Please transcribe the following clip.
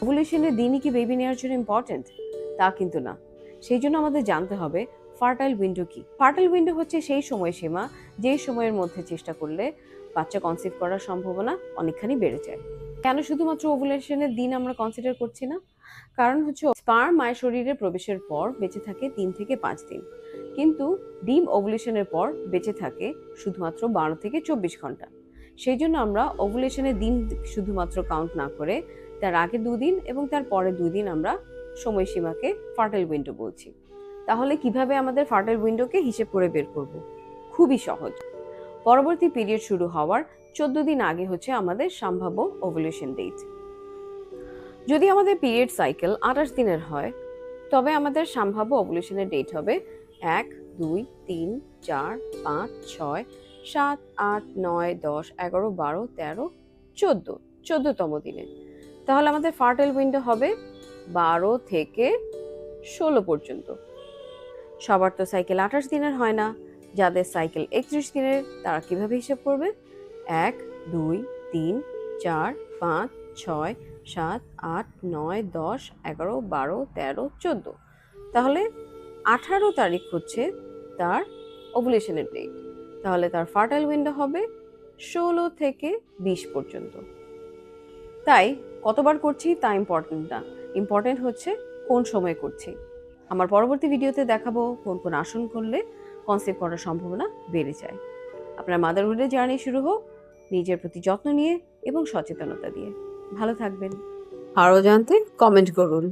ওভুলেশনের দিনই কি বেবি নেওয়ার জন্য ইম্পর্টেন্ট? তা কিন্তু না। সেই জন্য আমাদের জানতে হবে ফার্টাইল উইন্ডো কি। ফার্টাইল উইন্ডো হচ্ছে সেই সময়সীমা যে সময়ের মধ্যে চেষ্টা করলে বাচ্চা কনসিভ করার সম্ভাবনা অনেকখানি বেড়ে যায়। কেন শুধুমাত্র ওভুলেশনের দিন আমরা কনসিডার করছি না? কারণ হচ্ছে স্পার্ম মায়ের শরীরে প্রবেশের পর বেঁচে থাকে 3 থেকে 5 দিন, কিন্তু ডিম ওভুলেশনের পর বেঁচে থাকে শুধুমাত্র 12 থেকে 24 ঘন্টা। সেই জন্য আমরা ওভুলেশনের দিন শুধুমাত্র কাউন্ট না করে তার আগে 2 দিন এবং তার পরে 2 দিন আমরা সময়সীমাকে ফার্টাইল উইন্ডো বলছি। তাহলে কিভাবে আমাদের ফার্টাইল উইন্ডোকে হিসেব করে বের করব? খুবই সহজ। পরবর্তী পিরিয়ড শুরু হওয়ার 14 দিন আগে হচ্ছে আমাদের সম্ভাব্য ওভুলেশন ডেট। যদি আমাদের পিরিয়ড সাইকেল 28 দিনের হয়, তবে আমাদের সম্ভাব্য ওভুলেশনের ডেট হবে 1, 2, 3, 4, 5, 6, 7, 8, 9, 10, 11, 12, 13, 14, 14তম দিনে। তাহলে আমাদের ফার্টাইল উইন্ডো হবে 12 থেকে 16 পর্যন্ত। সবার তো সাইকেল 28 দিনের হয় না। যাদের সাইকেল 31 দিনের তারা কিভাবে হিসাব করবে? 1, 2, 3, 4, 5, 6, 7, 8, 9, 10, 11, 12, 13, 14। তাহলে 18 তারিখ হচ্ছে তার ওভুলেশনের ডেট। তাহলে তার ফার্টাইল উইন্ডো হবে 16 থেকে 20 পর্যন্ত। তাই কতবার করছি তা ইম্পর্টেন্ট না, ইম্পর্টেন্ট হচ্ছে কোন সময় করছি। আমার পরবর্তী ভিডিওতে দেখাবো কোন কোন আসন করলে কনসিভ করার সম্ভাবনা বেড়ে যায়। আপনার মাদারহুডের জার্নি শুরু হোক নিজের প্রতি যত্ন নিয়ে এবং সচেতনতা দিয়ে। ভালো থাকবেন। আরও জানতে কমেন্ট করুন।